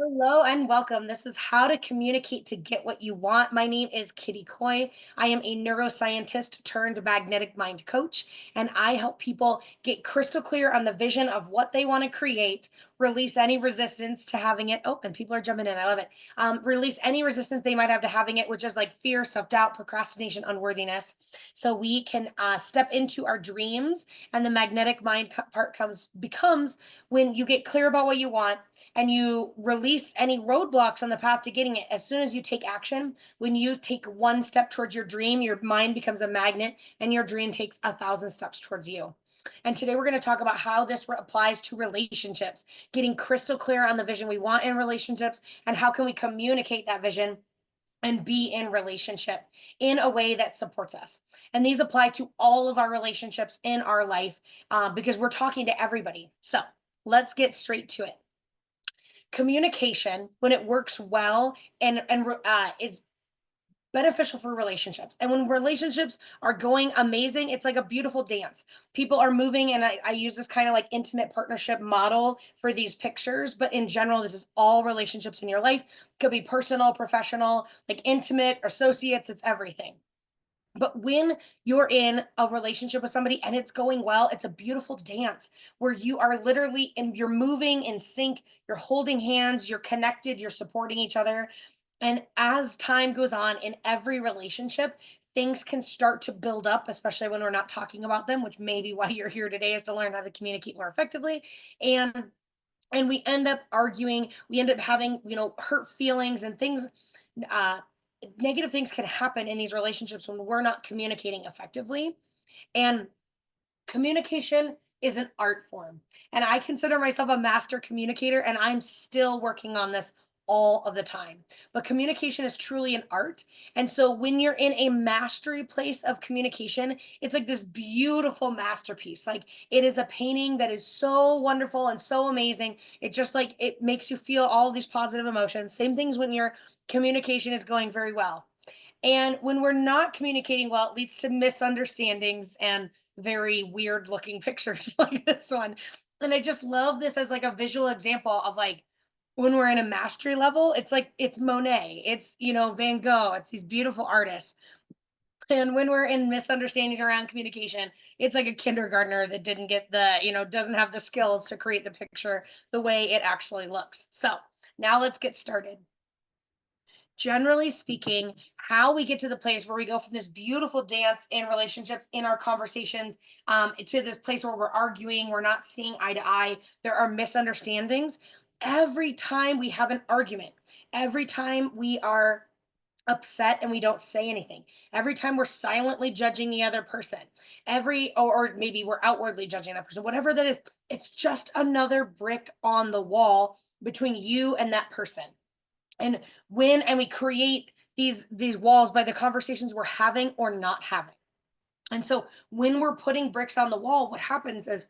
Hello and welcome. This is How to Communicate to Get What You Want. My name is Kitty Coy. I am a neuroscientist turned magnetic mind coach, and I help people get crystal clear on the vision of what they want to create, release any resistance to having it. Oh, and people are jumping in. I love it. Release any resistance they might have to having it, which is like fear, self doubt, procrastination, unworthiness. So we can step into our dreams, and the magnetic mind part becomes when you get clear about what you want and you release any roadblocks on the path to getting it. As soon as you take action, when you take one step towards your dream, your mind becomes a magnet and your dream takes 1,000 steps towards you. And today we're going to talk about how this applies to relationships, getting crystal clear on the vision we want in relationships, and how can we communicate that vision and be in relationship in a way that supports us. And these apply to all of our relationships in our life because we're talking to everybody. So let's get straight to it. Communication, when it works well and is beneficial for relationships, and when relationships are going amazing, it's like a beautiful dance. People are moving, and I use this kind of like intimate partnership model for these pictures, but in general this is all relationships in your life. Could be personal, professional, like intimate, associates, it's everything. But when you're in a relationship with somebody and it's going well, it's a beautiful dance where you are literally and you're moving in sync, you're holding hands, you're connected, you're supporting each other. And as time goes on in every relationship, things can start to build up, especially when we're not talking about them, which may be why you're here today is to learn how to communicate more effectively. And we end up arguing, we end up having, hurt feelings and things. uh Negative things can happen in these relationships when we're not communicating effectively. And communication is an art form. And I consider myself a master communicator, and I'm still working on this all of the time. But communication is truly an art. And so when you're in a mastery place of communication, it's like this beautiful masterpiece. Like it is a painting that is so wonderful and so amazing. It just like it makes you feel all these positive emotions. Same things when your communication is going very well. And when we're not communicating well, it leads to misunderstandings and very weird looking pictures like this one. And I just love this as like a visual example of like when we're in a mastery level, it's like it's Monet, it's Van Gogh, it's these beautiful artists. And when we're in misunderstandings around communication, it's like a kindergartner that didn't get doesn't have the skills to create the picture the way it actually looks. So now let's get started. Generally speaking, how we get to the place where we go from this beautiful dance in relationships, in our conversations, to this place where we're arguing, we're not seeing eye to eye, there are misunderstandings. Every time we have an argument, every time we are upset and we don't say anything, every time we're silently judging the other person, or maybe we're outwardly judging that person, whatever that is, it's just another brick on the wall between you and that person. And we create these walls by the conversations we're having or not having. And so when we're putting bricks on the wall, what happens is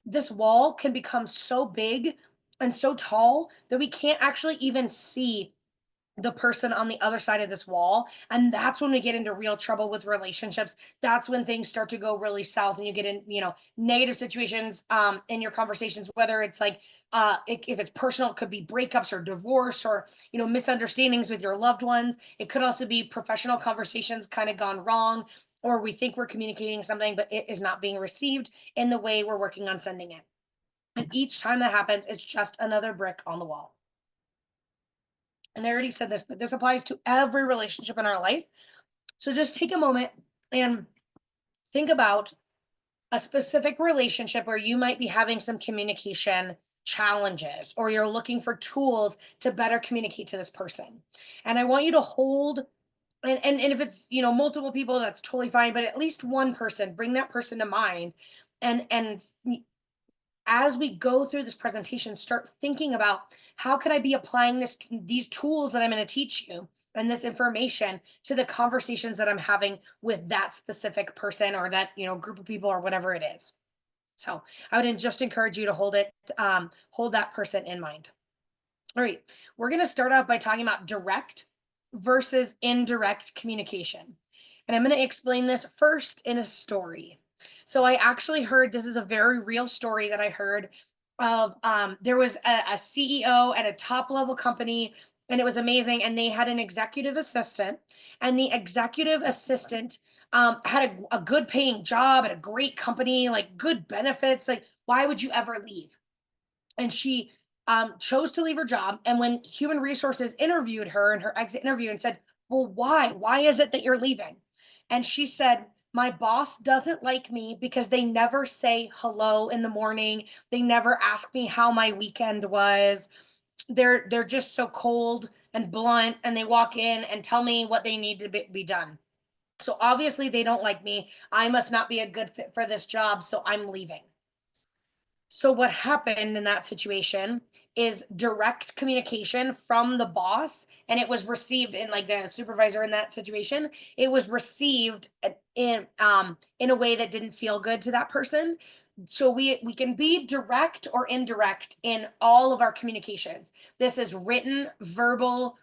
this wall can become so big and so tall that we can't actually even see the person on the other side of this wall. And that's when we get into real trouble with relationships. That's when things start to go really south and you get in negative situations in your conversations, whether it's like if it's personal, it could be breakups or divorce or misunderstandings with your loved ones. It could also be professional conversations kind of gone wrong, or we think we're communicating something but it is not being received in the way we're working on sending it. And each time that happens, it's just another brick on the wall. And I already said this, but this applies to every relationship in our life. So just take a moment and think about a specific relationship where you might be having some communication challenges, or you're looking for tools to better communicate to this person. And I want you to hold, and if it's multiple people, that's totally fine, but at least one person, bring that person to mind. And as we go through this presentation, start thinking about how can I be applying these tools that I'm going to teach you and this information to the conversations that I'm having with that specific person or that group of people or whatever it is. So I would just encourage you to hold that person in mind. All right, we're going to start off by talking about direct versus indirect communication. And I'm going to explain this first in a story. So I actually heard, this is a very real story that I heard. of there was a CEO at a top level company, and it was amazing, and they had an executive assistant, and the executive assistant had a good paying job at a great company, like good benefits. Like, why would you ever leave? And she chose to leave her job. And when human resources interviewed her in her exit interview and said, well, why is it that you're leaving? And she said, my boss doesn't like me because they never say hello in the morning, they never ask me how my weekend was. They're just so cold and blunt, and they walk in and tell me what they need to be done. So obviously they don't like me. I must not be a good fit for this job, so I'm leaving. So what happened in that situation is direct communication from the boss, and it was received in, like, the supervisor in that situation, it was received in a way that didn't feel good to that person. So we can be direct or indirect in all of our communications. This is written, verbal,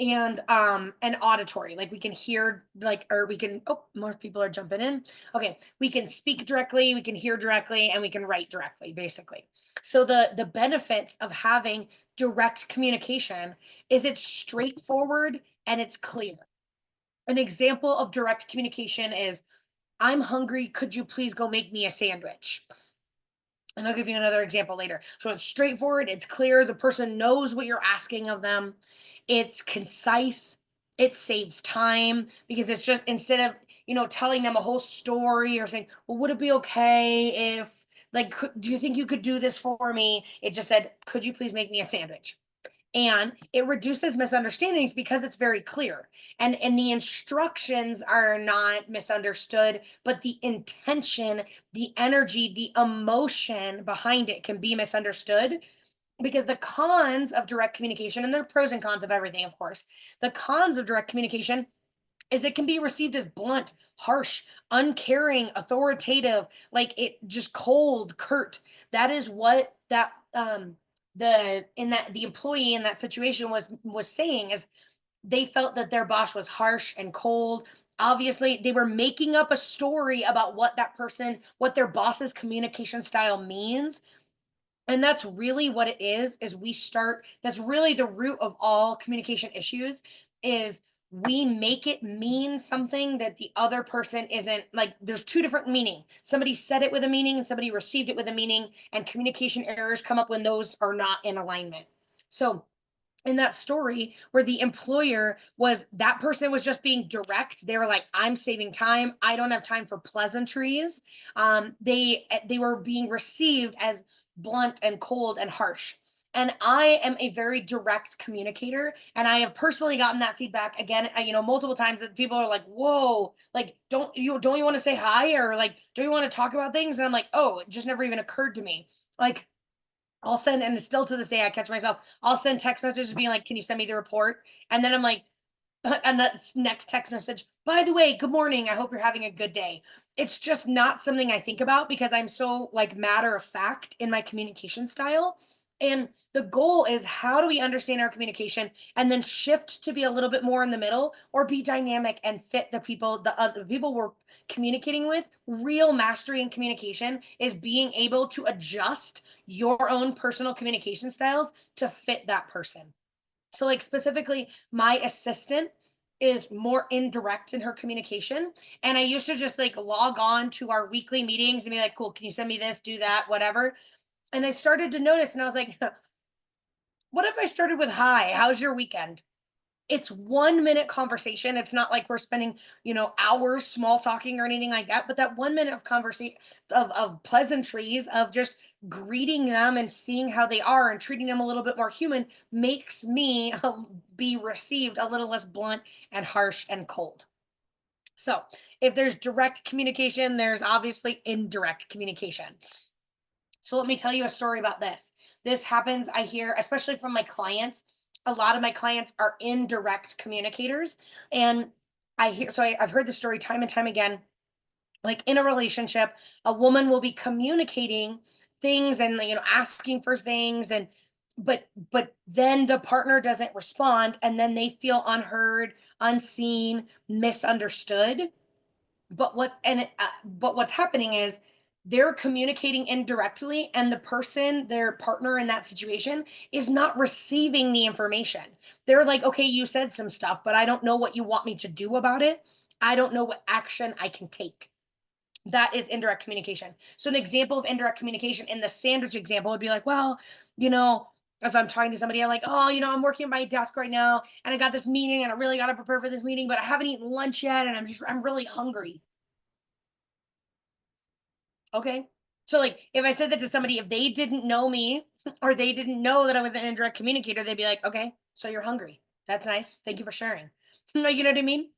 and auditory. Like, we can hear, like, or we can, oh, more people are jumping in. Okay, we can speak directly, we can hear directly, and we can write directly, basically. So the benefits of having direct communication is it's straightforward and it's clear. An example of direct communication is, I'm hungry, could you please go make me a sandwich? And I'll give you another example later. So it's straightforward, it's clear, the person knows what you're asking of them. It's concise, it saves time because it's just, instead of, telling them a whole story or saying, well, would it be okay if, like, do you think you could do this for me? It just said, could you please make me a sandwich? And it reduces misunderstandings because it's very clear, and the instructions are not misunderstood, but the intention, the energy, the emotion behind it can be misunderstood. Because the cons of direct communication, and there are pros and cons of everything, of course, the cons of direct communication is it can be received as blunt, harsh, uncaring, authoritative, like, it just cold, curt. That is what that the employee in that situation was saying, is they felt that their boss was harsh and cold. Obviously, they were making up a story about what their boss's communication style means. And that's really what it is that's really the root of all communication issues, is we make it mean something that the other person isn't. Like, there's two different meaning. Somebody said it with a meaning and somebody received it with a meaning, and communication errors come up when those are not in alignment. So in that story where the employer was that person was just being direct, they were like, I'm saving time, I don't have time for pleasantries. They were being received as blunt and cold and harsh. And I am a very direct communicator, and I have personally gotten that feedback again, multiple times, that people are like, whoa, like, don't you want to say hi, or like, don't you want to talk about things? And I'm like, oh, it just never even occurred to me. Like, I'll send, and still to this day, I catch myself. I'll send text messages being like, "Can you send me the report?" And then I'm like, and that's next text message. By the way, good morning. I hope you're having a good day. It's just not something I think about because I'm so, like, matter of fact in my communication style. And the goal is, how do we understand our communication and then shift to be a little bit more in the middle, or be dynamic and fit the people we're communicating with. Real mastery in communication is being able to adjust your own personal communication styles to fit that person. So, like, specifically, my assistant is more indirect in her communication. And I used to just, like, log on to our weekly meetings and be like, cool, can you send me this, do that, whatever. And I started to notice, and I was like, what if I started with, hi, how's your weekend? It's 1 minute conversation. It's not like we're spending, hours small talking or anything like that. But that 1 minute of conversation, of pleasantries, of just greeting them and seeing how they are and treating them a little bit more human, makes me be received a little less blunt and harsh and cold. So if there's direct communication, there's obviously indirect communication. So let me tell you a story about this. This happens, I hear, especially from my clients. A lot of my clients are indirect communicators. And I've heard the story time and time again. Like, in a relationship, a woman will be communicating things and, asking for things, and but then the partner doesn't respond, and then they feel unheard, unseen, misunderstood. But what's happening is they're communicating indirectly, and the person, their partner in that situation, is not receiving the information. They're like, okay, you said some stuff, but I don't know what you want me to do about it. I don't know what action I can take. That is indirect communication. So, an example of indirect communication in the sandwich example would be like, well, you know, if I'm talking to somebody, I'm like, oh, I'm working at my desk right now and I got this meeting and I really got to prepare for this meeting, but I haven't eaten lunch yet and I'm really hungry. Okay. So, like, if I said that to somebody, if they didn't know me or they didn't know that I was an indirect communicator, they'd be like, okay, so you're hungry. That's nice. Thank you for sharing. Like, you know what I mean?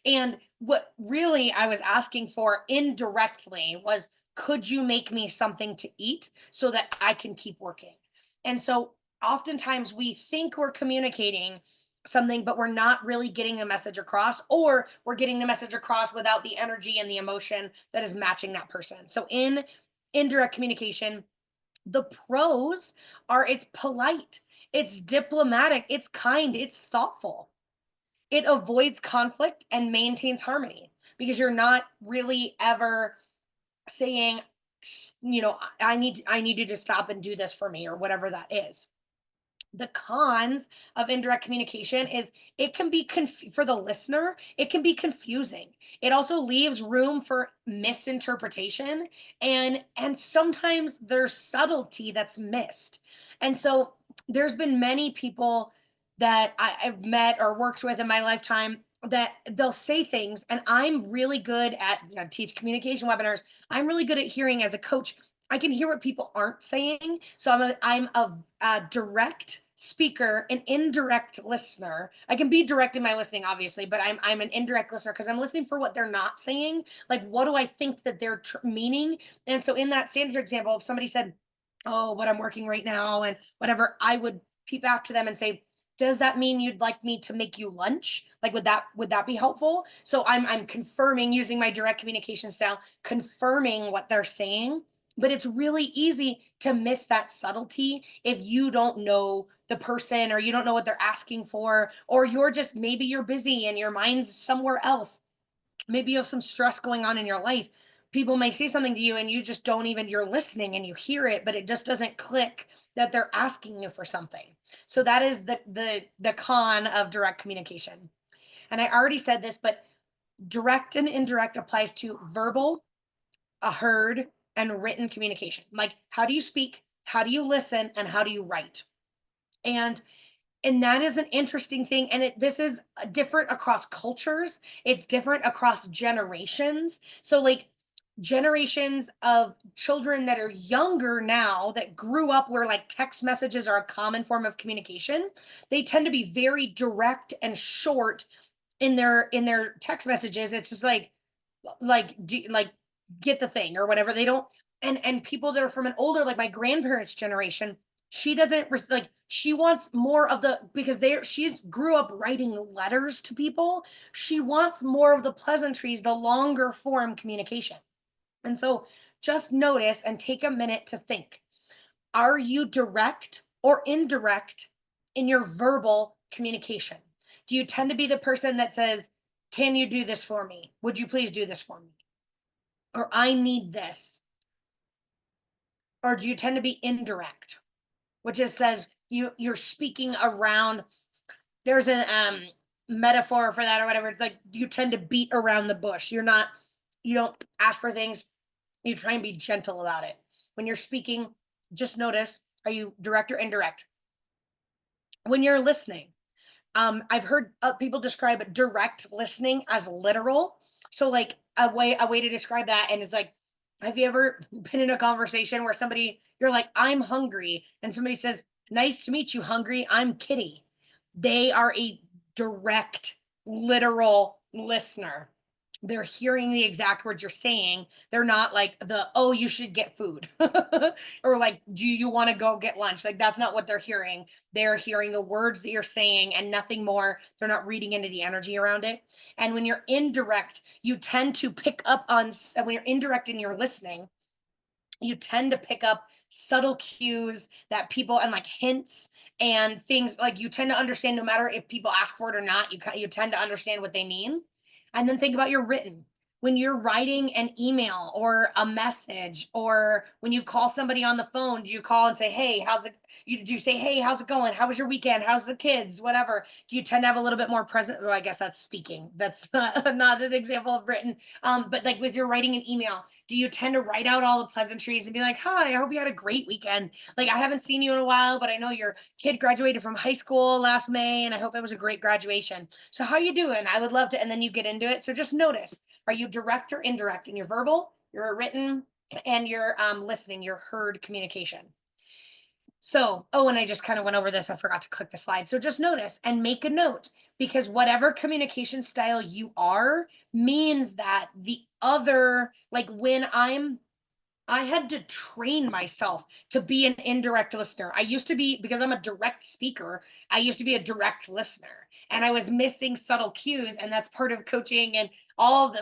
And what really I was asking for indirectly was, could you make me something to eat so that I can keep working? And so oftentimes we think we're communicating something, but we're not really getting the message across, or we're getting the message across without the energy and the emotion that is matching that person. So in indirect communication, the pros are it's polite, it's diplomatic, it's kind, it's thoughtful. It avoids conflict and maintains harmony because you're not really ever saying, I need you to stop and do this for me or whatever that is. The cons of indirect communication is it can be for the listener, it can be confusing. It also leaves room for misinterpretation, and sometimes there's subtlety that's missed. And so there's been many people that I've met or worked with in my lifetime that they'll say things, and I'm really good at, teach communication webinars. I'm really good at hearing as a coach. I can hear what people aren't saying. So I'm a direct speaker, an indirect listener. I can be direct in my listening, obviously, but I'm an indirect listener because I'm listening for what they're not saying. Like, what do I think that they're meaning? And so, in that sandwich example, if somebody said, "Oh, but I'm working right now," and whatever, I would peep back to them and say, "Does that mean you'd like me to make you lunch? Like, would that be helpful?" So I'm confirming using my direct communication style, confirming what they're saying, but it's really easy to miss that subtlety if you don't know the person or you don't know what they're asking for, or you're just, maybe you're busy and your mind's somewhere else. Maybe you have some stress going on in your life. People may say something to you and you just don't even, you're listening and you hear it, but it just doesn't click that they're asking you for something. So that is the con of direct communication. And I already said this, but direct and indirect applies to verbal, a heard, and written communication. Like, how do you speak? How do you listen? And how do you write? And and that is an interesting thing. And this is different across cultures. It's different across generations. So, like, generations of children that are younger now that grew up where like text messages are a common form of communication, they tend to be very direct and short in their text messages. It's just like get the thing or whatever. They don't. And people that are from an older, like my grandparents generation, she doesn't like, she wants more of the, because she's grew up writing letters to people. She wants more of the pleasantries, the longer form communication. And so just notice and take a minute to think, are you direct or indirect in your verbal communication? Do you tend to be the person that says, can you do this for me? Would you please do this for me? Or I need this? Or do you tend to be indirect, which just says you're speaking around? There's an metaphor for that or whatever. It's like you tend to beat around the bush. You don't ask for things. You try and be gentle about it. When you're speaking, just notice, are you direct or indirect? When you're listening, I've heard people describe direct listening as literal. So, like, a way to describe that, and it's like, have you ever been in a conversation where you're like, I'm hungry, and somebody says, "Nice to meet you, hungry. I'm Kitty." They are a direct, literal listener. They're hearing the exact words you're saying. They're not like oh, you should get food, or like, do you want to go get lunch? Like, that's not what they're hearing. They're hearing the words that you're saying and nothing more. They're not reading into the energy around it. And when you're indirect, you tend to pick up on, when you're indirect in your listening, you tend to pick up subtle cues that people, and like hints and things, like you tend to understand no matter if people ask for it or not. You tend to understand what they mean. And then think about your written. when you're writing an email or a message, or when you call somebody on the phone, do you call and say, hey, how's it? Do you say, hey, how's it going? How was your weekend? How's the kids? Whatever. Do you tend to have a little bit more present? Well, I guess that's speaking. That's not an example of written. But like if you're writing an email, do you tend to write out all the pleasantries and be like, hi, I hope you had a great weekend? Like, I haven't seen you in a while, but I know your kid graduated from high school last May, and I hope it was a great graduation. So how you doing? I would love to. And then you get into it. So just notice, are you direct or indirect in your verbal, your written, and your listening, your heard communication? So, oh, and I just kind of went over this. I forgot to click the slide. So just notice and make a note, because whatever communication style you are means that the other, like when I had to train myself to be an indirect listener. I used to be, because I'm a direct speaker, I used to be a direct listener, and I was missing subtle cues. And that's part of coaching, and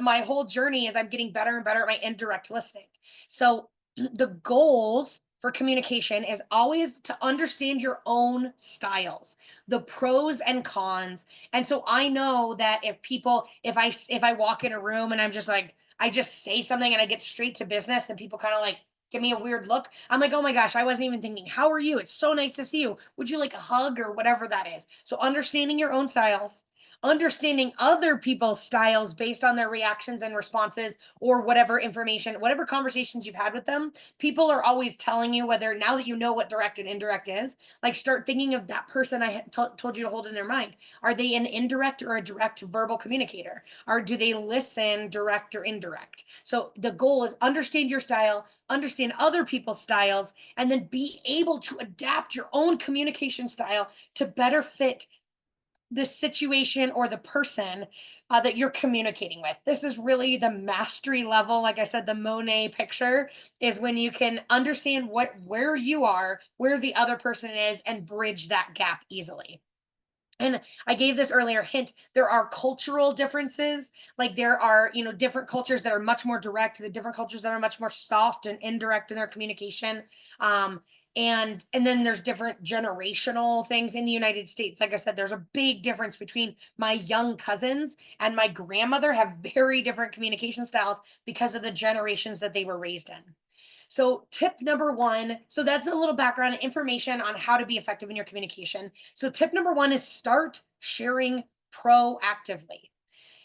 my whole journey is I'm getting better and better at my indirect listening. So the goals for communication is always to understand your own styles, the pros and cons. And so I know that if I walk in a room and I'm just like, I just say something and I get straight to business, and people kind of like give me a weird look. I'm like, oh my gosh, I wasn't even thinking, how are you? It's so nice to see you. Would you like a hug or whatever that is? So understanding your own styles, understanding other people's styles based on their reactions and responses, or whatever information, whatever conversations you've had with them. People are always telling you, whether now that you know what direct and indirect is, like start thinking of that person I told you to hold in their mind. Are they an indirect or a direct verbal communicator? Or do they listen direct or indirect? So the goal is understand your style, understand other people's styles, and then be able to adapt your own communication style to better fit the situation or the person that you're communicating with. This is really the mastery level. Like I said, the Monet picture is when you can understand where you are, where the other person is, and bridge that gap easily. And I gave this earlier hint, there are cultural differences. Like there are, different cultures that are much more direct, the different cultures that are much more soft and indirect in their communication. Um, and then there's different generational things in the United States. Like I said, there's a big difference between my young cousins and my grandmother have very different communication styles because of the generations that they were raised in. So, tip number one, so that's a little background information on how to be effective in your communication. So, tip number one is start sharing proactively.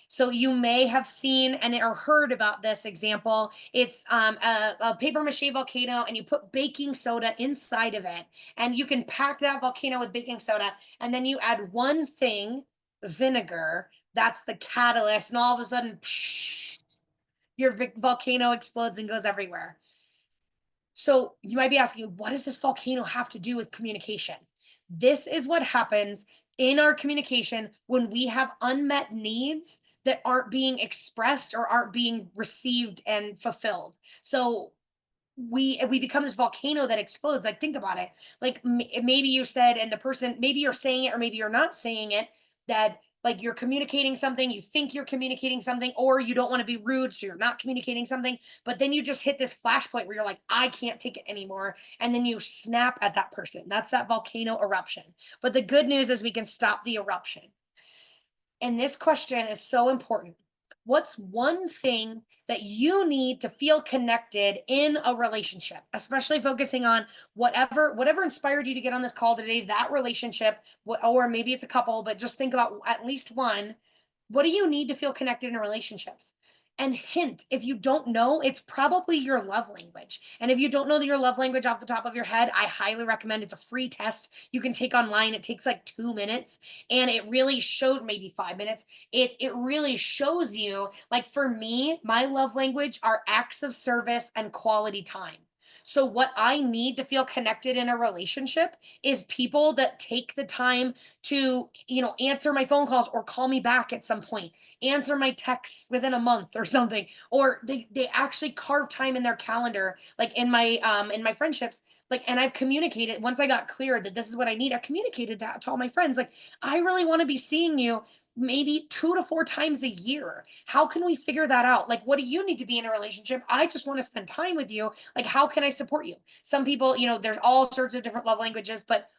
So you may have seen and or heard about this example. It's a paper mache volcano, and you put baking soda inside of it, and you can pack that volcano with baking soda, and then you add one thing, vinegar. That's the catalyst, and all of a sudden, psh, your volcano explodes and goes everywhere. So you might be asking, what does this volcano have to do with communication? This is what happens in our communication when we have unmet needs that aren't being expressed or aren't being received and fulfilled. So we become this volcano that explodes. Like, think about it. Like, maybe you said, and the person, maybe you're saying it or maybe you're not saying it, that like you're communicating something, you think you're communicating something, or you don't want to be rude, so you're not communicating something, but then you just hit this flashpoint where you're like, I can't take it anymore, and then you snap at that person. That's that volcano eruption. But the good news is we can stop the eruption. And this question is so important. What's one thing that you need to feel connected in a relationship, especially focusing on whatever inspired you to get on this call today, that relationship, or maybe it's a couple, but just think about at least one. What do you need to feel connected in relationships? And hint, if you don't know, it's probably your love language. And if you don't know your love language off the top of your head, I highly recommend, it's a free test you can take online. It takes like 2 minutes, and it really showed, maybe 5 minutes. It really shows you, like for me, my love language are acts of service and quality time. So what I need to feel connected in a relationship is people that take the time to, answer my phone calls or call me back at some point, answer my texts within a month or something, or they actually carve time in their calendar, like in my friendships. Like, and I've communicated, once I got clear that this is what I need, I communicated that to all my friends. Like, I really want to be seeing you maybe 2 to 4 times a year. How can we figure that out? Like, what do you need to be in a relationship? I just want to spend time with you. Like, how can I support you? Some people, there's all sorts of different love languages, but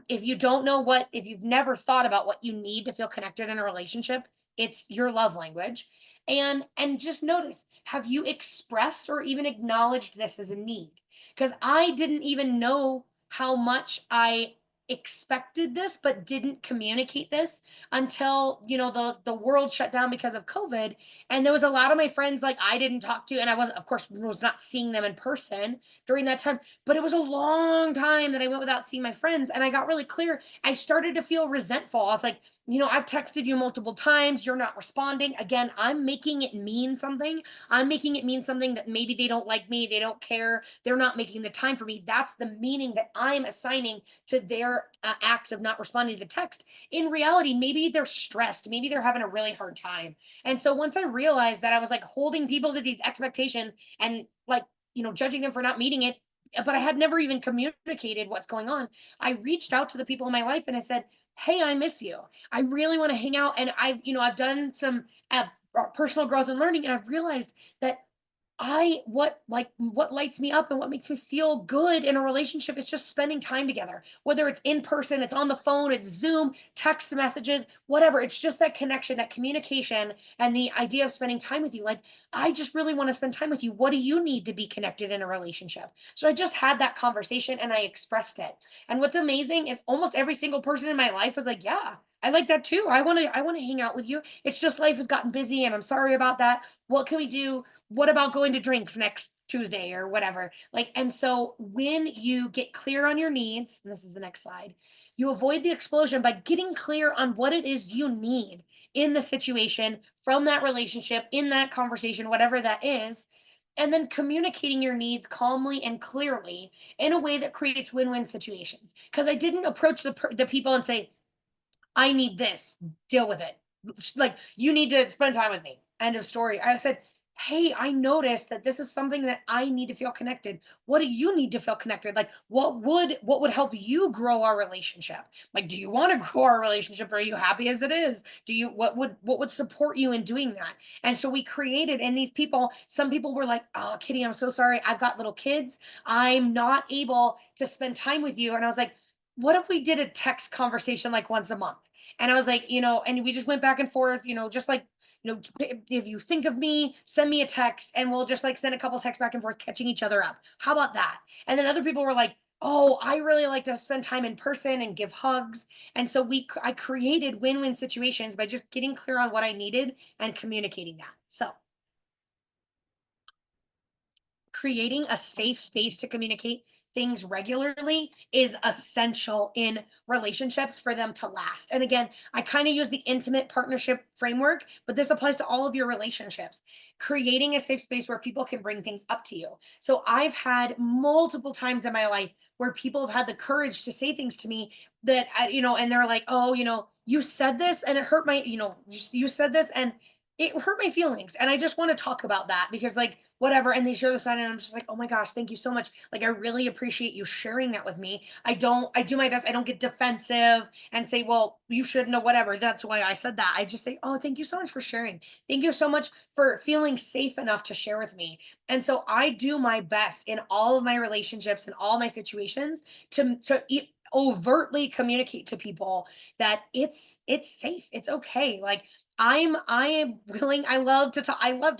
if you don't know if you've never thought about what you need to feel connected in a relationship, it's your love language. And just notice, have you expressed or even acknowledged this as a need? Because I didn't even know how much I expected this but didn't communicate this until, the world shut down because of COVID. And there was a lot of my friends like I didn't talk to, and I wasn't, of course, was not seeing them in person during that time. But it was a long time that I went without seeing my friends, and I got really clear. I started to feel resentful. I was like, I've texted you multiple times. You're not responding. Again, I'm making it mean something. I'm making it mean something that maybe they don't like me. They don't care. They're not making the time for me. That's the meaning that I'm assigning to their act of not responding to the text. In reality, maybe they're stressed. Maybe they're having a really hard time. And so once I realized that I was like holding people to these expectations and like, judging them for not meeting it, but I had never even communicated what's going on. I reached out to the people in my life and I said, "Hey, I miss you. I really want to hang out." And I've done some personal growth and learning, and I've realized that what lights me up and what makes me feel good in a relationship is just spending time together. Whether it's in person, it's on the phone, it's Zoom, text messages, whatever. It's just that connection, that communication, and the idea of spending time with you. Like, I just really want to spend time with you. What do you need to be connected in a relationship? So I just had that conversation and I expressed it. And what's amazing is almost every single person in my life was like, "Yeah, I like that too. I want to hang out with you. It's just life has gotten busy and I'm sorry about that. What can we do? What about going to drinks next Tuesday or whatever?" Like, and so when you get clear on your needs, and this is the next slide, you avoid the explosion by getting clear on what it is you need in the situation, from that relationship, in that conversation, whatever that is. And then communicating your needs calmly and clearly in a way that creates win-win situations. Because I didn't approach the people and say, "I need this, deal with it. Like, you need to spend time with me." End of story. I said, "Hey, I noticed that this is something that I need to feel connected. What do you need to feel connected? Like, what would help you grow our relationship? Like, do you want to grow our relationship? Are you happy as it is? Do you what would support you in doing that?" And so we created, and these people, some people were like, "Oh, Kitty, I'm so sorry. I've got little kids. I'm not able to spend time with you." And I was like, "What if we did a text conversation like once a month?" And I was like, and we just went back and forth, just like, if you think of me, send me a text and we'll just like send a couple texts back and forth, catching each other up. How about that? And then other people were like, "Oh, I really like to spend time in person and give hugs." And so I created win-win situations by just getting clear on what I needed and communicating that. So creating a safe space to communicate things regularly is essential in relationships for them to last. And again, I kind of use the intimate partnership framework, but this applies to all of your relationships. Creating a safe space where people can bring things up to you. So I've had multiple times in my life where people have had the courage to say things to me that and they're like, "Oh, you said this and it hurt my, you said this and it hurt my feelings, and I just want to talk about that because, like, whatever." And they share the sign, and I'm just like, "Oh my gosh, thank you so much. Like, I really appreciate you sharing that with me. I do my best. I don't get defensive and say, 'Well, you should know,' whatever. That's why I said that. I just say, 'Oh, thank you so much for sharing. Thank you so much for feeling safe enough to share with me.'" And so I do my best in all of my relationships and all my situations to overtly communicate to people that it's safe. It's okay. Like, I am willing. I love to talk. I love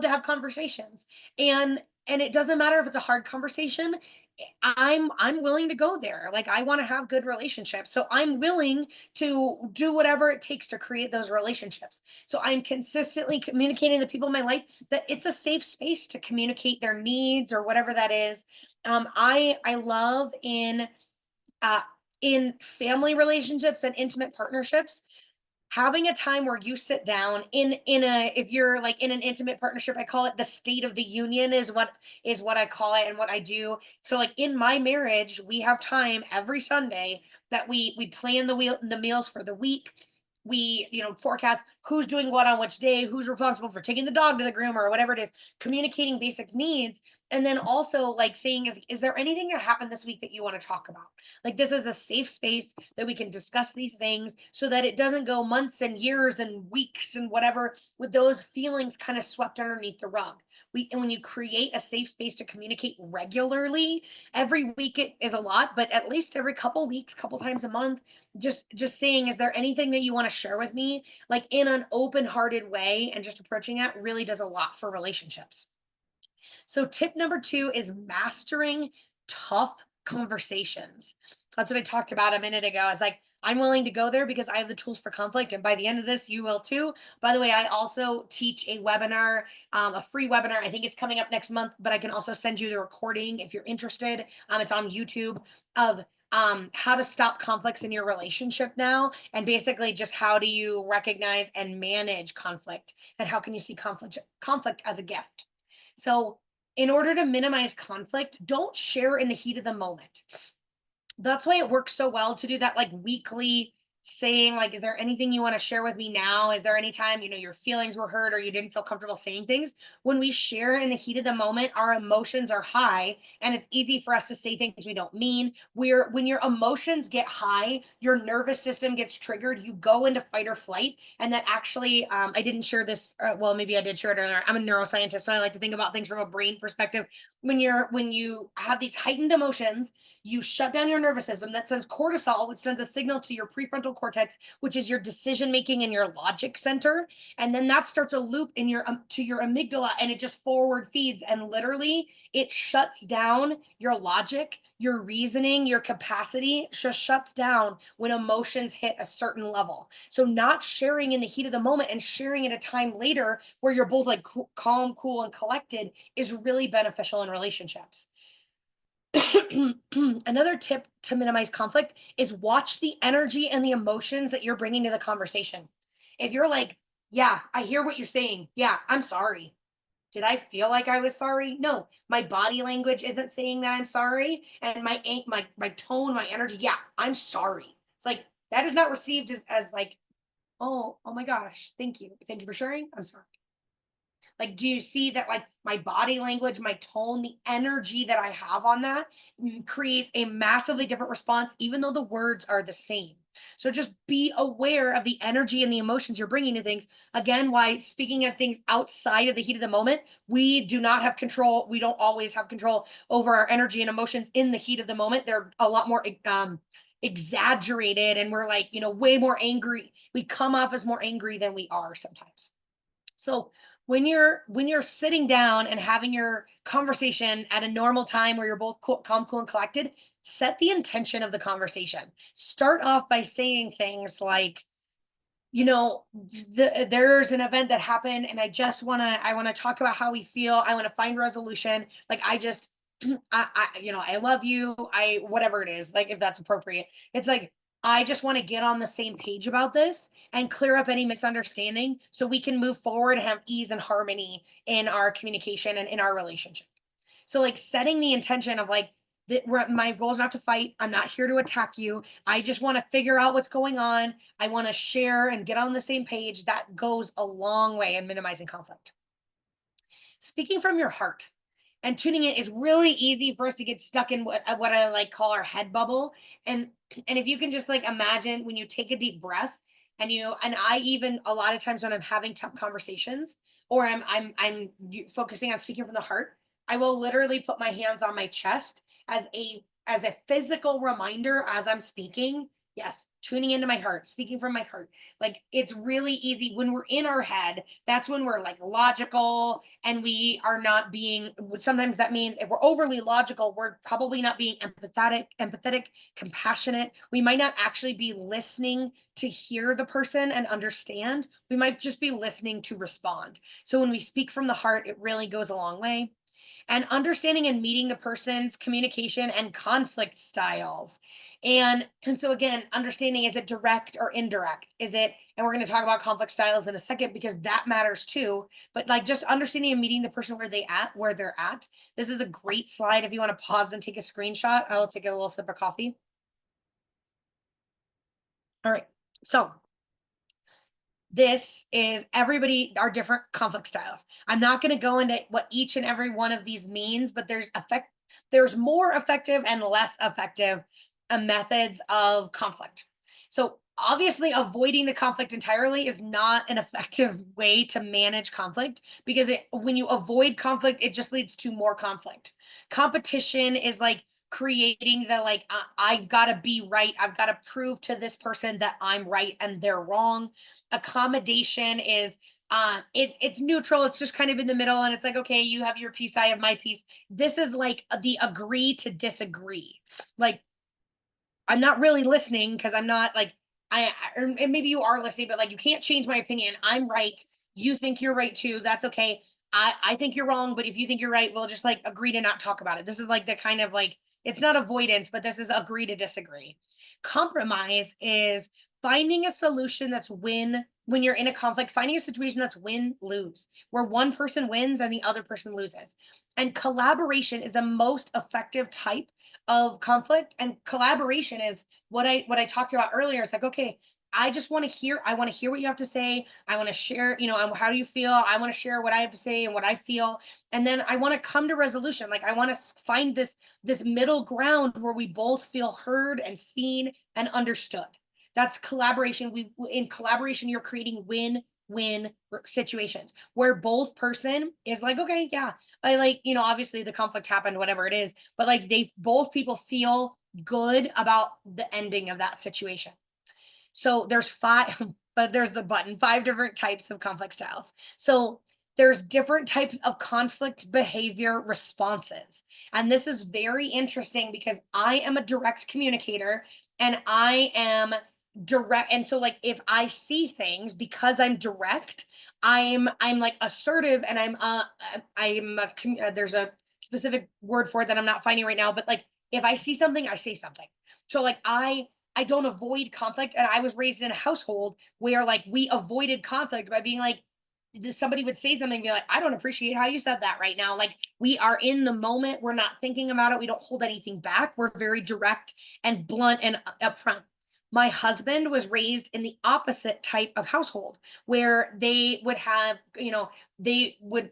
to have conversations. And it doesn't matter if it's a hard conversation. I'm willing to go there. Like, I want to have good relationships. So I'm willing to do whatever it takes to create those relationships. So I'm consistently communicating to people in my life that it's a safe space to communicate their needs or whatever that is. I love uh in family relationships and intimate partnerships, having a time where you sit down in a if you're like in an intimate partnership. I call it the state of the union, is what I call it and what I do. So like in my marriage, we have time every Sunday that we plan the meals for the week. We forecast who's doing what on which day, who's responsible for taking the dog to the groomer or whatever it is, communicating basic needs. And then also like saying, is there anything that happened this week that you want to talk about? Like this is a safe space that we can discuss these things so that it doesn't go months and years and weeks and whatever with those feelings kind of swept underneath the rug. And when you create a safe space to communicate regularly, every week it is a lot, but at least every couple weeks, couple times a month, just saying, is there anything that you want to share with me? Like in an open-hearted way and just approaching that really does a lot for relationships. So tip number 2 is mastering tough conversations. That's what I talked about a minute ago. I was like, I'm willing to go there because I have the tools for conflict. And by the end of this, you will too. By the way, I also teach a webinar, a free webinar. I think it's coming up next month, but I can also send you the recording if you're interested. It's on YouTube of how to stop conflicts in your relationship now. And basically just how do you recognize and manage conflict and how can you see conflict as a gift. So in order to minimize conflict, don't share in the heat of the moment. That's why it works so well to do that like weekly saying like, is there anything you want to share with me now? Is there any time, your feelings were hurt or you didn't feel comfortable saying things? When we share in the heat of the moment, our emotions are high and it's easy for us to say things we don't mean. When your emotions get high, your nervous system gets triggered, you go into fight or flight. And that actually, I didn't share this, well, maybe I did share it earlier. I'm a neuroscientist, so I like to think about things from a brain perspective. When you have these heightened emotions, you shut down your nervous system that sends cortisol, which sends a signal to your prefrontal cortex, which is your decision making and your logic center. And then that starts a loop in your to your amygdala and it just forward feeds. And literally it shuts down your logic, your reasoning, your capacity just shuts down when emotions hit a certain level. So not sharing in the heat of the moment and sharing at a time later where you're both like calm, cool, and collected is really beneficial in relationships. Another tip to minimize conflict is watch the energy and the emotions that you're bringing to the conversation. If you're like, yeah, I hear what you're saying. Yeah, I'm sorry. Did I feel like I was sorry? No, my body language isn't saying that I'm sorry, and my tone, my energy. Yeah, I'm sorry. It's like that is not received as like, oh my gosh, thank you for sharing. I'm sorry. Like, do you see that, like, my body language, my tone, the energy that I have on that creates a massively different response, even though the words are the same. So just be aware of the energy and the emotions you're bringing to things. Again, why speaking of things outside of the heat of the moment, we do not have control. We don't always have control over our energy and emotions in the heat of the moment. They're a lot more exaggerated and we're like, way more angry. We come off as more angry than we are sometimes. So when you're sitting down and having your conversation at a normal time where you're both cool, calm, cool, and collected, set the intention of the conversation. Start off by saying things like, there's an event that happened, and I want to talk about how we feel. I want to find resolution. Like I just, I love you. Whatever it is, like if that's appropriate. It's like I just want to get on the same page about this and clear up any misunderstanding so we can move forward and have ease and harmony in our communication and in our relationship. So like setting the intention of like my goal is not to fight. I'm not here to attack you. I just want to figure out what's going on. I want to share and get on the same page. That goes a long way in minimizing conflict. Speaking from your heart and tuning in is really easy for us to get stuck in what I like call our head bubble. And if you can just like imagine when you take a deep breath and I even a lot of times when I'm having tough conversations or I'm focusing on speaking from the heart, I will literally put my hands on my chest as a physical reminder as I'm speaking. Yes, tuning into my heart, speaking from my heart. Like it's really easy when we're in our head. That's when we're like logical and we are not being, sometimes that means if we're overly logical, we're probably not being empathetic, compassionate. We might not actually be listening to hear the person and understand. We might just be listening to respond. So when we speak from the heart, it really goes a long way. And understanding and meeting the person's communication and conflict styles. And so again, understanding, is it direct or indirect? And we're going to talk about conflict styles in a second because that matters too. But like just understanding and meeting the person where they're at. This is a great slide. If you want to pause and take a screenshot, I'll take a little sip of coffee. All right. So This is everybody are different conflict styles. I'm not going to go into what each and every one of these means, but there's more effective and less effective methods of conflict. So obviously avoiding the conflict entirely is not an effective way to manage conflict, because when you avoid conflict, it just leads to more conflict. Competition is like creating the like, I've got to be right. I've got to prove to this person that I'm right and they're wrong. Accommodation is it's neutral, it's just kind of in the middle, and it's like, okay, you have your piece, I have my piece. This is like the agree to disagree. Like, I'm not really listening because I'm not like, and maybe you are listening, but like, you can't change my opinion. I'm right, you think you're right too, that's okay. I think you're wrong, but if you think you're right, we'll just like agree to not talk about it. This is like the kind of like, it's not avoidance, but this is agree to disagree. Compromise is finding a solution that's win. When you're in a conflict, finding a situation that's win lose, where one person wins and the other person loses. And collaboration is the most effective type of conflict. And collaboration is what I talked about earlier. It's like, okay, I want to hear what you have to say. I want to share, how do you feel? I want to share what I have to say and what I feel. And then I want to come to resolution. Like, I want to find this middle ground where we both feel heard and seen and understood. That's collaboration. In collaboration, you're creating win situations where both person is like, okay, yeah, I like, obviously the conflict happened, whatever it is, but like, they both people feel good about the ending of that situation. So there's five, but there's the button, five different types of conflict styles. So there's different types of conflict behavior responses. And this is very interesting because I am a direct communicator, and I am direct. And so like, if I see things, because I'm direct, I'm like assertive, and there's a specific word for it that I'm not finding right now, but like, if I see something, I say something. So like, I don't avoid conflict. And I was raised in a household where like we avoided conflict by being like, somebody would say something and be like, I don't appreciate how you said that right now. Like, we are in the moment. We're not thinking about it. We don't hold anything back. We're very direct and blunt and upfront. My husband was raised in the opposite type of household where they would have, they would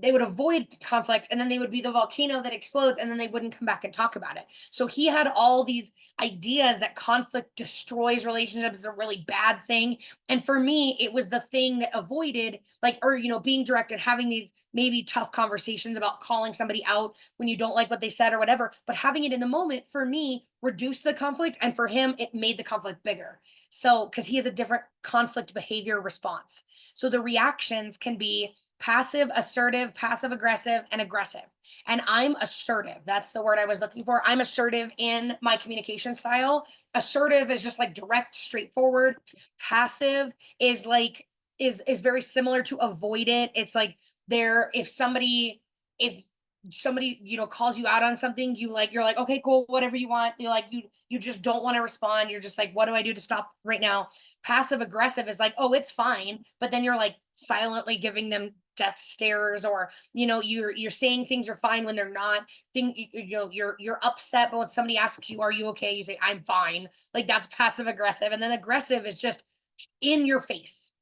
avoid conflict, and then they would be the volcano that explodes, and then they wouldn't come back and talk about it. So he had all these ideas that conflict destroys relationships, is a really bad thing. And for me, it was the thing that avoided, like, or, being direct and having these maybe tough conversations about calling somebody out when you don't like what they said or whatever. But having it in the moment, for me, reduced the conflict. And for him, it made the conflict bigger. So, because he has a different conflict behavior response. So the reactions can be passive, assertive, passive aggressive, and aggressive. And I'm assertive. That's the word I was looking for. I'm assertive in my communication style. Assertive is just like direct, straightforward. Passive is like, is very similar to avoidant. It's like, there if somebody calls you out on something, you're like, okay, cool, whatever you want. You're like, you just don't want to respond. You're just like, what do I do to stop right now? Passive aggressive is like, oh, it's fine, but then you're like silently giving them death stares, or you're saying things are fine when they're not. You're upset, but when somebody asks you, are you okay, you say, I'm fine. Like, that's passive aggressive. And then aggressive is just in your face,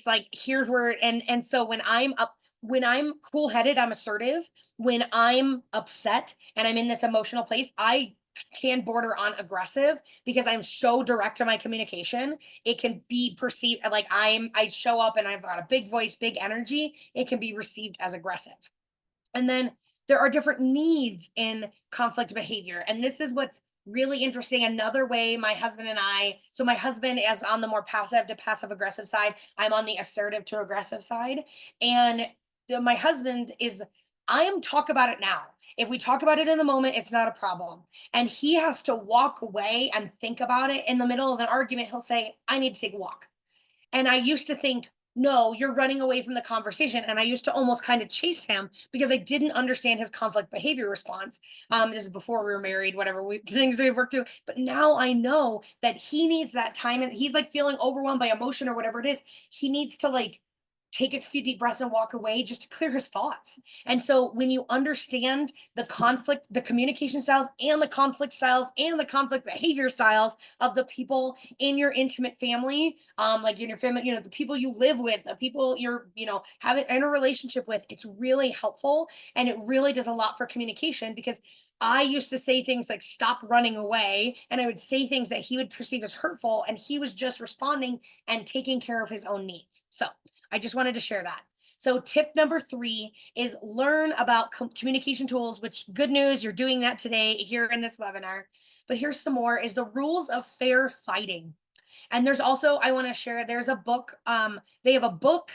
like, here's where. And so when I'm cool headed, I'm assertive. When I'm upset and I'm in this emotional place, I can border on aggressive, because I'm so direct in my communication. It can be perceived like I show up and I've got a big voice, big energy. It can be received as aggressive. And then there are different needs in conflict behavior. And this is what's really interesting. Another way my husband is on the more passive to passive aggressive side. I'm on the assertive to aggressive side. And my husband is, I am talk about it now. If we talk about it in the moment, it's not a problem. And he has to walk away and think about it in the middle of an argument. He'll say, I need to take a walk. And I used to think, no, you're running away from the conversation. And I used to almost kind of chase him because I didn't understand his conflict behavior response. This is before we were married, whatever things we've worked through. But now I know that he needs that time, and he's like feeling overwhelmed by emotion or whatever it is. He needs to like take a few deep breaths and walk away just to clear his thoughts. And so when you understand the conflict, the communication styles and the conflict styles and the conflict behavior styles of the people in your intimate family, like in your family, the people you live with, the people you're, having in a relationship with, it's really helpful. And it really does a lot for communication because I used to say things like stop running away, and I would say things that he would perceive as hurtful, and he was just responding and taking care of his own needs. So I just wanted to share that. So tip number 3 is learn about communication tools, which good news, you're doing that today here in this webinar. But here's some more is the rules of fair fighting. And there's also, I want to share, there's a book, they have a book,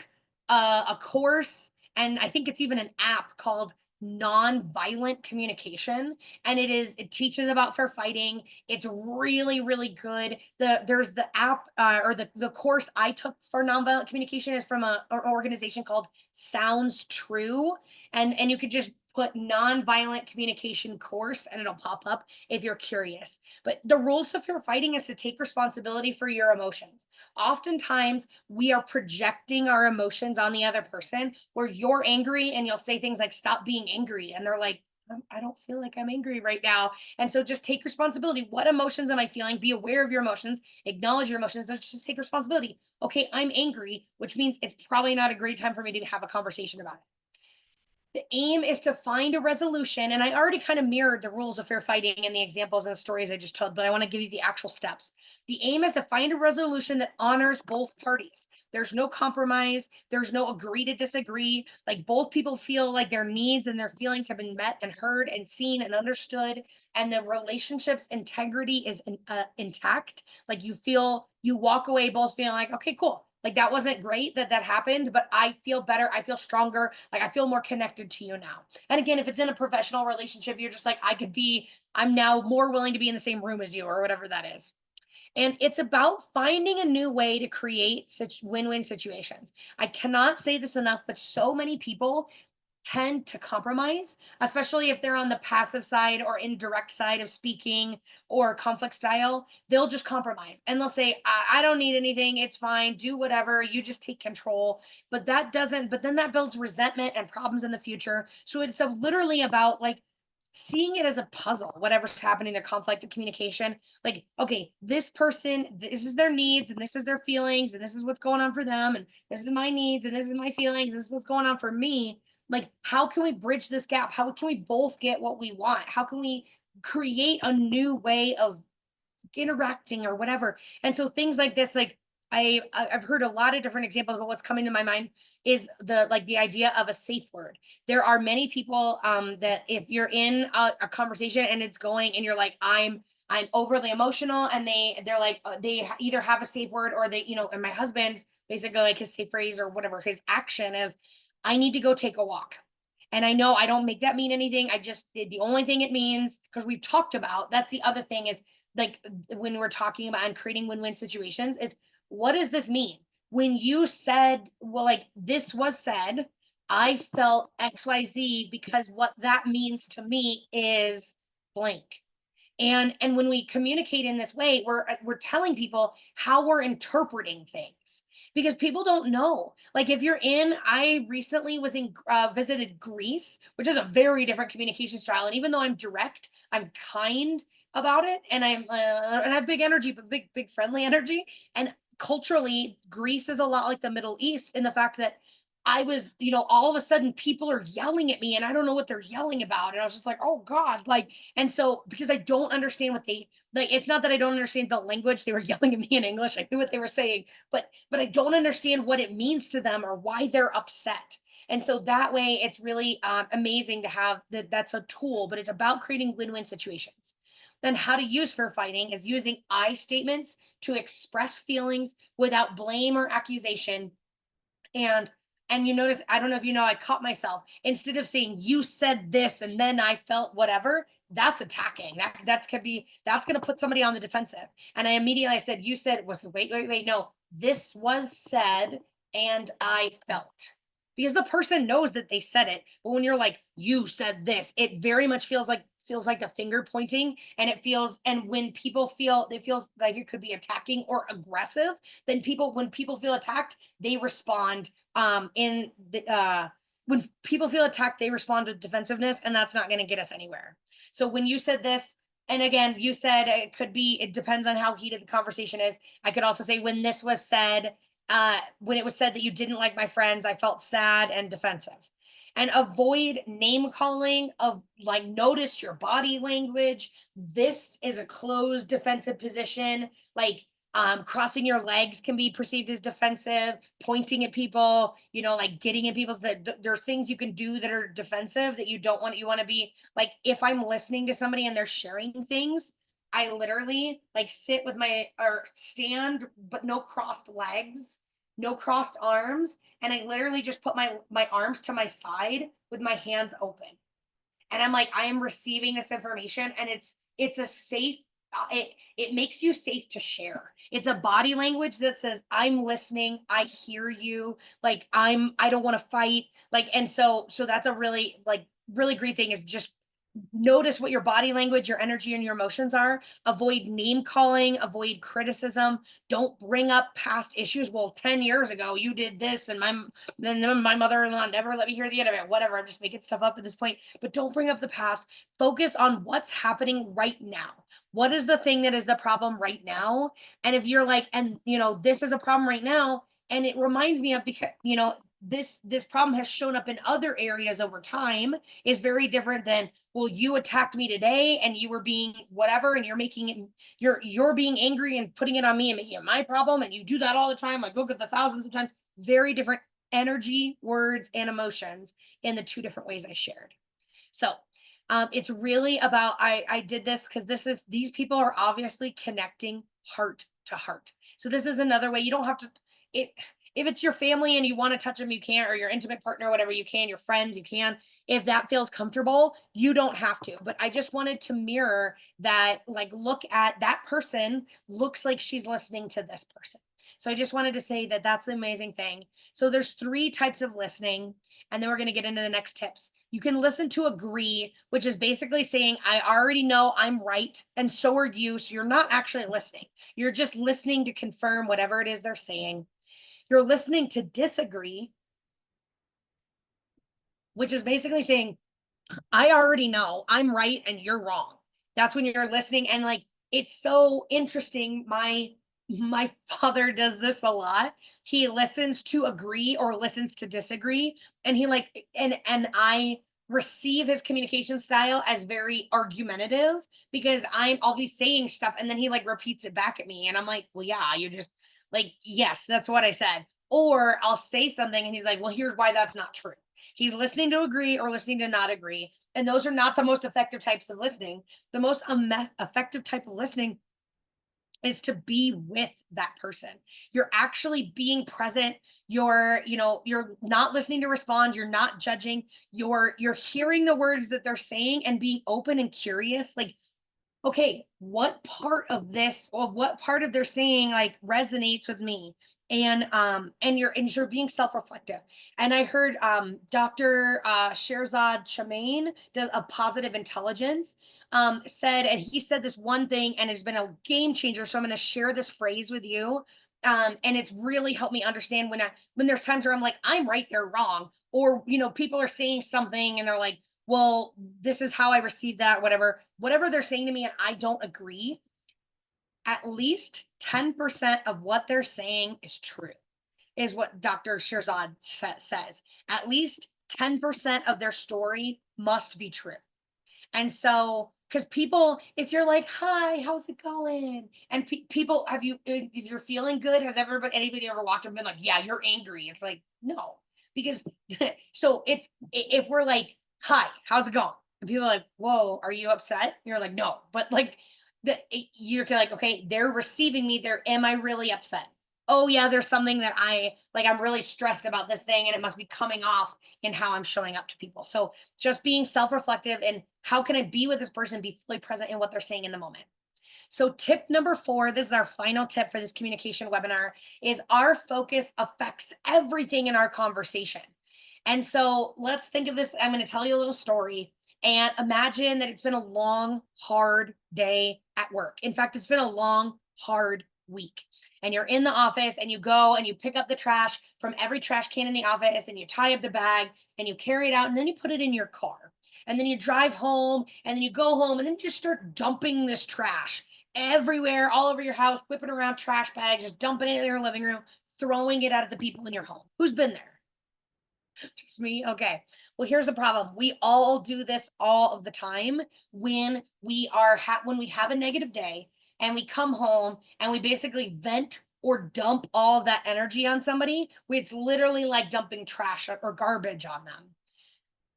a course, and I think it's even an app called Nonviolent Communication. And it teaches about fair fighting. It's really, really good. There's the app, or the course I took for nonviolent communication is from an organization called Sounds True. And you could just put nonviolent communication course and it'll pop up if you're curious. But the rules of fair fighting is to take responsibility for your emotions. Oftentimes, we are projecting our emotions on the other person where you're angry and you'll say things like, stop being angry. And they're like, I don't feel like I'm angry right now. And so just take responsibility. What emotions am I feeling? Be aware of your emotions, acknowledge your emotions, just take responsibility. Okay, I'm angry, which means it's probably not a great time for me to have a conversation about it. The aim is to find a resolution. And I already kind of mirrored the rules of fair fighting and the examples and the stories I just told, but I want to give you the actual steps. The aim is to find a resolution that honors both parties. There's no compromise. There's no agree to disagree. Like both people feel like their needs and their feelings have been met and heard and seen and understood. And the relationship's integrity is intact. Like you walk away both feeling like, okay, cool, like that wasn't great that happened, but I feel better. I feel stronger. Like I feel more connected to you now. And again, if it's in a professional relationship, you're just like, I'm now more willing to be in the same room as you or whatever that is. And it's about finding a new way to create such win-win situations. I cannot say this enough, but so many people tend to compromise, especially if they're on the passive side or indirect side of speaking or conflict style. They'll just compromise and they'll say, I don't need anything. It's fine. Do whatever. You just take control. But then that builds resentment and problems in the future. So it's literally about like seeing it as a puzzle, whatever's happening, their conflict of communication. Like, okay, this person, this is their needs and this is their feelings and this is what's going on for them. And this is my needs and this is my feelings. And this is what's going on for me. Like, how can we bridge this gap? How can we both get what we want? How can we create a new way of interacting or whatever? And so things like this, like I've heard a lot of different examples, but what's coming to my mind is the idea of a safe word. There are many people that if you're in a conversation and it's going and you're like, I'm overly emotional, and they're like either have a safe word or and my husband basically, like, his safe phrase or whatever his action is, I need to go take a walk. And I know I don't make that mean anything. I just, the only thing it means, because we've talked about, that's the other thing is like when we're talking about and creating win-win situations is, what does this mean? When you said, well, like this was said, I felt XYZ because what that means to me is blank. And when we communicate in this way, we're telling people how we're interpreting things because people don't know. Like if you're in, I recently was in visited Greece, which is a very different communication style. And even though I'm direct, I'm kind about it, and and I have big energy, but big friendly energy. And culturally, Greece is a lot like the Middle East in the fact that I was, all of a sudden people are yelling at me and I don't know what they're yelling about. And I was just like, oh God, like, and so because I don't understand what they like, it's not that I don't understand the language. They were yelling at me in English. I knew what they were saying, but I don't understand what it means to them or why they're upset. And so that way it's really amazing to have that's a tool, but it's about creating win-win situations. Then how to use fair fighting is using I statements to express feelings without blame or accusation. And you notice, I don't know if you know, I caught myself instead of saying you said this and then I felt whatever, that's attacking. That's going to put somebody on the defensive. And I said, you said was wait, no, this was said and I felt. Because the person knows that they said it, but when you're like, you said this, it very much feels like feels like the finger pointing, and it feels, and when people feel, it feels like it could be attacking or aggressive, then when people feel attacked, they respond in the when people feel attacked, they respond with defensiveness, and that's not going to get us anywhere. So when you said this, and again, you said it could be, it depends on how heated the conversation is. I could also say when this was said, when it was said that you didn't like my friends, I felt sad and defensive. And avoid name calling, of like, notice your body language. This is a closed defensive position. Like, crossing your legs can be perceived as defensive, pointing at people, like getting in people's, there's things you can do that are defensive that you don't want. You want to be like, if I'm listening to somebody and they're sharing things, I literally like sit with my, or stand, but no crossed legs, no crossed arms. And I literally just put my arms to my side with my hands open. And I'm like, I am receiving this information, and it's a safe, it makes you safe to share. It's a body language that says, I'm listening, I hear you, like, I don't want to fight. Like, and so that's a really, like, really great thing, is just notice what your body language, your energy, and your emotions are. Avoid name calling, avoid criticism. Don't bring up past issues. Well, 10 years ago you did this, and then my mother-in-law never let me hear the end of it. Whatever, I'm just making stuff up at this point. But don't bring up the past. Focus on what's happening right now. What is the thing that is the problem right now? And if you're like, and this is a problem right now, and it reminds me of, because this problem has shown up in other areas over time, is very different than, well, you attacked me today and you were being whatever, and you're making it, you're being angry and putting it on me and making it my problem, and you do that all the time. Like, look at the thousands of times. Very different energy, words, and emotions in the two different ways I shared. So it's really about, I did this because these people are obviously connecting heart to heart. So this is another way. You don't have to, it if it's your family and you want to touch them, you can, or your intimate partner, whatever, you can, your friends, you can. If that feels comfortable, you don't have to. But I just wanted to mirror that, like, look at that person, looks like she's listening to this person. So I just wanted to say that that's the amazing thing. So there's 3 types of listening, and then we're going to get into the next tips. You can listen to agree, which is basically saying, I already know I'm right, and so are you. So you're not actually listening. You're just listening to confirm whatever it is they're saying. You're listening to disagree, which is basically saying, I already know I'm right and you're wrong. That's when you're listening. And like, it's so interesting. My father does this a lot. He listens to agree or listens to disagree. And he like, and I receive his communication style as very argumentative, because I'll be saying stuff and then he like repeats it back at me. And I'm like, well, yeah, you just like, yes, that's what I said. Or I'll say something and he's like, well, here's why that's not true. He's listening to agree or listening to not agree. And those are not the most effective types of listening. The most effective type of listening is to be with that person. You're actually being present. You're not listening to respond. You're not judging. You're hearing the words that they're saying and being open and curious. Like, okay, what part of this, or what part of their saying like resonates with me? And you're being self-reflective. And I heard Dr. Sherzad Chamain does a positive intelligence, said, and he said this one thing and it's been a game changer. So I'm going to share this phrase with you. And it's really helped me understand when there's times where I'm like, I'm right, they're wrong. Or, people are saying something and they're like, well, this is how I received that, whatever they're saying to me, and I don't agree. At least 10% of what they're saying is true, is what Dr. Shirzad says. At least 10% of their story must be true. And so, because people, if you're like, hi, how's it going? And people, if you're feeling good, has anybody ever walked up and been like, yeah, you're angry? It's like, no, because so if we're like, hi, how's it going? And people are like, whoa, are you upset? You're like, no, but like, you're like, okay, they're receiving me there. Am I really upset? Oh yeah, there's something that I'm really stressed about this thing, and it must be coming off in how I'm showing up to people. So just being self-reflective, and how can I be with this person, be fully present in what they're saying in the moment. So tip number 4, this is our final tip for this communication webinar, is our focus affects everything in our conversation. And so let's think of this. I'm going to tell you a little story. And imagine that it's been a long, hard day at work. In fact, it's been a long, hard week. And you're in the office and you go and you pick up the trash from every trash can in the office and you tie up the bag and you carry it out and then you put it in your car. And then you drive home and then you go home and then you just start dumping this trash everywhere, all over your house, whipping around trash bags, just dumping it in your living room, throwing it out at the people in your home. Who's been there? Just me? Okay. Well, here's the problem. We all do this all of the time when when we have a negative day and we come home and we basically vent or dump all that energy on somebody. It's literally like dumping trash or garbage on them.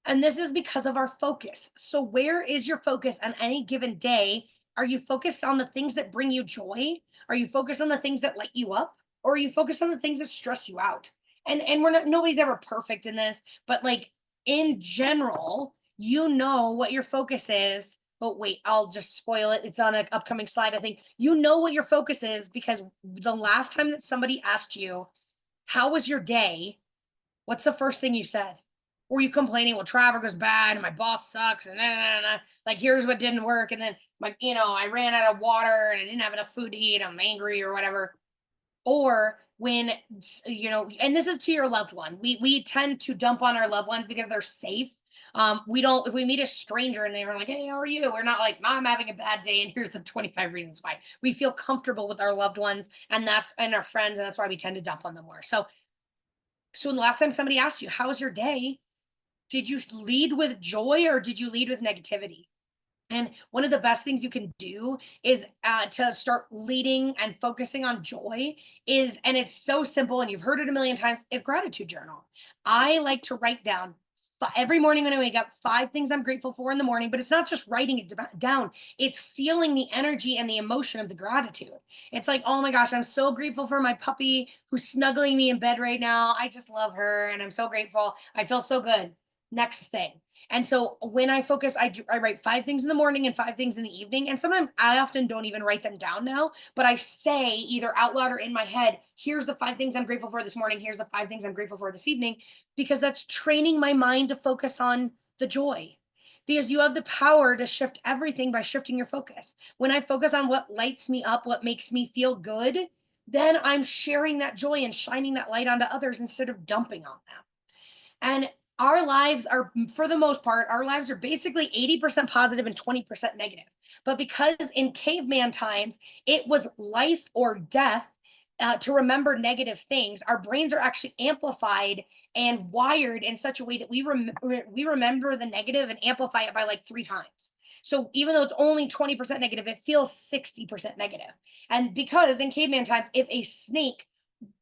And this is because of our focus. So where is your focus on any given day? Are you focused on the things that bring you joy? Are you focused on the things that light you up? Or are you focused on the things that stress you out? And we're not nobody's ever perfect in this, but like in general, you know what your focus is. Oh wait, I'll just spoil it. It's on an upcoming slide. I think you know what your focus is because the last time that somebody asked you, how was your day? What's the first thing you said? Were you complaining? Well, traffic was bad and my boss sucks and like here's what didn't work. And then I ran out of water and I didn't have enough food to eat. I'm angry or whatever. Or when and this is to your loved one. We tend to dump on our loved ones because they're safe. We don't if we meet a stranger and they're like, hey, how are you? We're not like, I'm having a bad day, and here's the 25 reasons why. We feel comfortable with our loved ones and our friends, and that's why we tend to dump on them more. So the last time somebody asked you, how was your day? Did you lead with joy or did you lead with negativity? And one of the best things you can do is to start leading and focusing on joy and it's so simple, and you've heard it a million times, a gratitude journal. I like to write down every morning when I wake up 5 things I'm grateful for in the morning, but it's not just writing it down. It's feeling the energy and the emotion of the gratitude. It's like, oh my gosh, I'm so grateful for my puppy who's snuggling me in bed right now. I just love her and I'm so grateful. I feel so good. Next thing. And so when I focus, I write 5 things in the morning and 5 things in the evening. And sometimes I often don't even write them down now, but I say either out loud or in my head, here's the 5 things I'm grateful for this morning. Here's the 5 things I'm grateful for this evening, because that's training my mind to focus on the joy. Because you have the power to shift everything by shifting your focus. When I focus on what lights me up, what makes me feel good, then I'm sharing that joy and shining that light onto others instead of dumping on them. And our lives are, for the most part, our lives are basically 80% positive and 20% negative. But because in caveman times, it was life or death to remember negative things, our brains are actually amplified and wired in such a way that we remember the negative and amplify it by like 3 times. So even though it's only 20% negative, it feels 60% negative. And because in caveman times, if a snake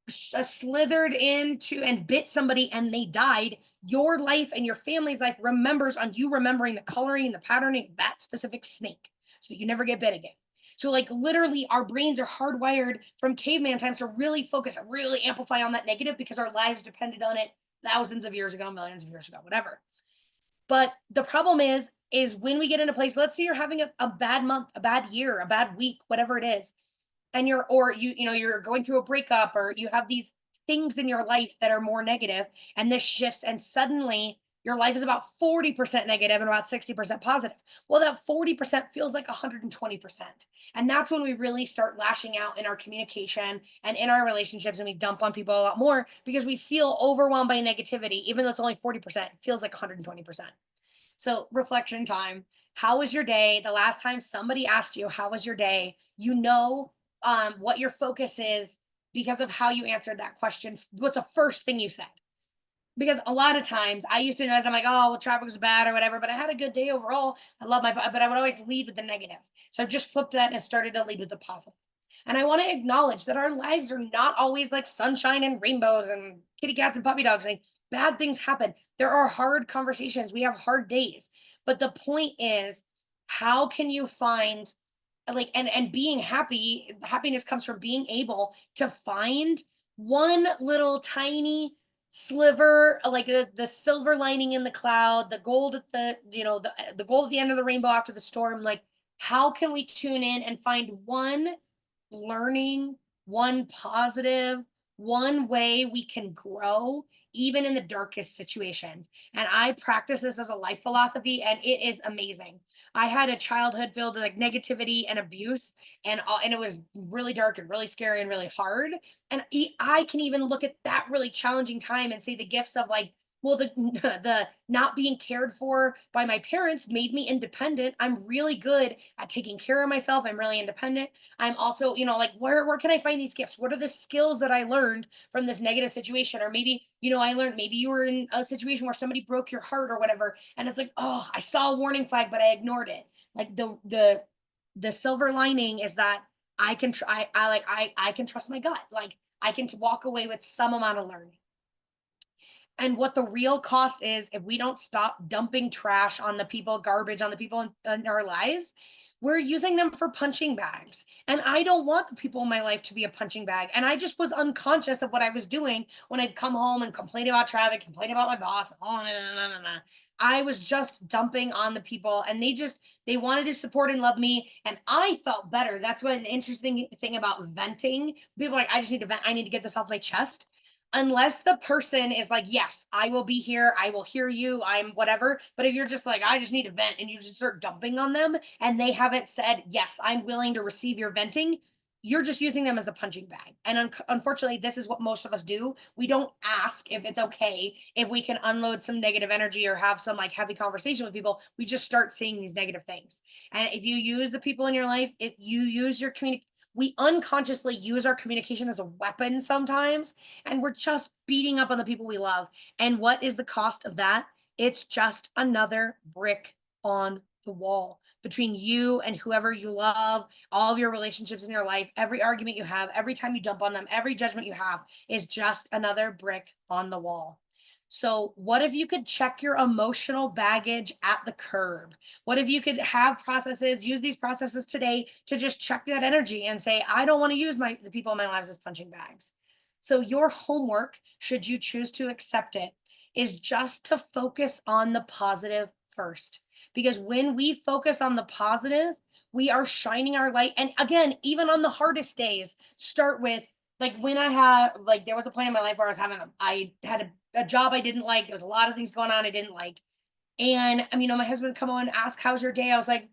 slithered into and bit somebody and they died, your life and your family's life remembers on you remembering the coloring and the patterning of that specific snake so that you never get bit again. So, like, literally, our brains are hardwired from caveman times to really focus and really amplify on that negative because our lives depended on it thousands of years ago, millions of years ago, whatever. But the problem is when we get in a place, let's say you're having a bad month, a bad year, a bad week, whatever it is, and you're going through a breakup or you have these things in your life that are more negative, and this shifts and suddenly your life is about 40% negative and about 60% positive. Well, that 40% feels like 120%. And that's when we really start lashing out in our communication and in our relationships, and we dump on people a lot more because we feel overwhelmed by negativity. Even though it's only 40%, it feels like 120%. So, reflection time. How was your day? The last time somebody asked you, how was your day? You know what your focus is because of how you answered that question. What's the first thing you said? Because a lot of times I used to know, I'm like, oh, well, traffic was bad or whatever, but I had a good day overall. I love but I would always lead with the negative. So I've just flipped that and started to lead with the positive. And I want to acknowledge that our lives are not always like sunshine and rainbows and kitty cats and puppy dogs. Like, bad things happen. There are hard conversations. We have hard days. But the point is, how can you find like and being happy, happiness comes from being able to find one little tiny sliver, like the silver lining in the cloud, the gold at the gold at the end of the rainbow after the storm. Like, how can we tune in and find one learning, one positive, one way we can grow even in the darkest situations. And I practice this as a life philosophy, and it is amazing. I had a childhood filled with like negativity and abuse, and it was really dark and really scary and really hard. And I can even look at that really challenging time and see the gifts of like, well, the the not being cared for by my parents made me independent. I'm really good at taking care of myself. I'm really independent. I'm also, like where can I find these gifts? What are the skills that I learned from this negative situation? Or maybe, I learned maybe you were in a situation where somebody broke your heart or whatever. And it's like, oh, I saw a warning flag, but I ignored it. Like the silver lining is that I can try I can trust my gut. Like I can walk away with some amount of learning. And what the real cost is if we don't stop dumping trash on the people, garbage on the people in our lives, we're using them for punching bags. And I don't want the people in my life to be a punching bag. And I just was unconscious of what I was doing when I'd come home and complain about traffic, complain about my boss. Oh, no, no, no, no, no. I was just dumping on the people, and they wanted to support and love me. And I felt better. That's what an interesting thing about venting. People are like, I just need to vent. I need to get this off my chest. Unless the person is like, yes, I will be here, I will hear you, I'm whatever. But if you're just like, I just need to vent, and you just start dumping on them and they haven't said, yes, I'm willing to receive your venting, you're just using them as a punching bag. And unfortunately, this is what most of us do. We don't ask if it's okay if we can unload some negative energy or have some like heavy conversation with people. We just start saying these negative things. And if you use the people in your life, if you use your community, we unconsciously use our communication as a weapon sometimes, and we're just beating up on the people we love. And what is the cost of that? It's just another brick on the wall between you and whoever you love, all of your relationships in your life, every argument you have, every time you dump on them, every judgment you have is just another brick on the wall. So, what if you could check your emotional baggage at the curb? What if you could have processes, use these processes today to just check that energy and say, I don't want to use the people in my lives as punching bags. So, your homework, should you choose to accept it, is just to focus on the positive first. Because when we focus on the positive, we are shining our light. And again, even on the hardest days, start with like when I had like there was a point in my life where I had a job I didn't like. There was a lot of things going on I didn't like. And my husband would come on and ask, how's your day? I was like,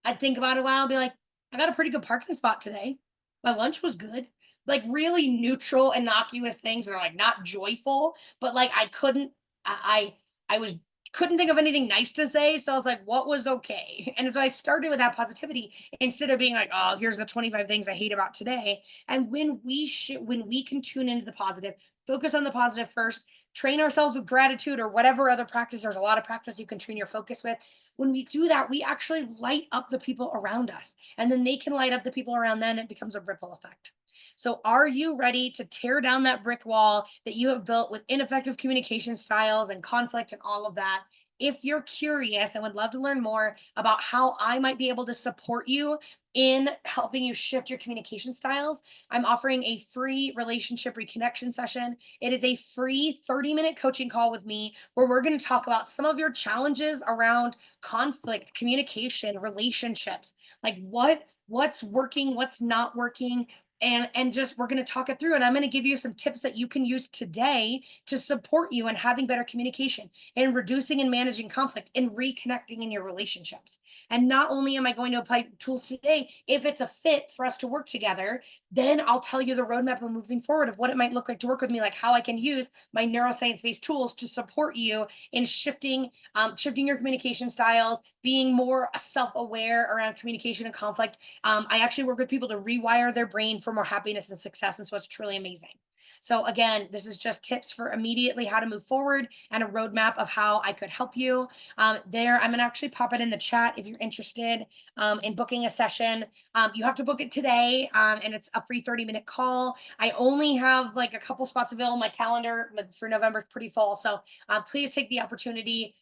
I'd think about it a while and be like, I got a pretty good parking spot today. My lunch was good. Like really neutral, innocuous things that are like not joyful, but like I couldn't, I was couldn't think of anything nice to say. So I was like, what was okay? And so I started with that positivity instead of being like, oh, here's the 25 things I hate about today. And when we can tune into the positive, focus on the positive first, train ourselves with gratitude or whatever other practice. There's a lot of practice you can train your focus with. When we do that, we actually light up the people around us, and then they can light up the people around them. It becomes a ripple effect. So, are you ready to tear down that brick wall that you have built with ineffective communication styles and conflict and all of that? If you're curious and would love to learn more about how I might be able to support you in helping you shift your communication styles, I'm offering a free relationship reconnection session. It is a free 30-minute coaching call with me where we're going to talk about some of your challenges around conflict, communication, relationships, like what's working, what's not working, and just we're going to talk it through, and I'm going to give you some tips that you can use today to support you in having better communication and reducing and managing conflict and reconnecting in your relationships. And not only am I going to apply tools today, if it's a fit for us to work together, then I'll tell you the roadmap of moving forward of what it might look like to work with me, like how I can use my neuroscience based tools to support you in shifting your communication styles, being more self-aware around communication and conflict. I actually work with people to rewire their brain for more happiness and success. And so it's truly amazing. So again, this is just tips for immediately how to move forward and a roadmap of how I could help you. I'm gonna actually pop it in the chat if you're interested in booking a session. You have to book it today, and it's a free 30-minute call. I only have like a couple spots available on my calendar, but for November, it's pretty full. So please take the opportunity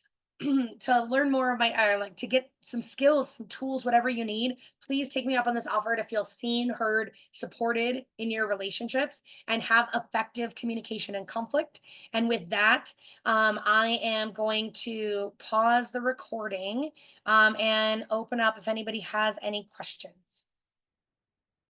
to learn more of my like to get some skills, some tools, whatever you need. Please take me up on this offer to feel seen, heard, supported in your relationships and have effective communication and conflict. And with that, I am going to pause the recording and open up if anybody has any questions.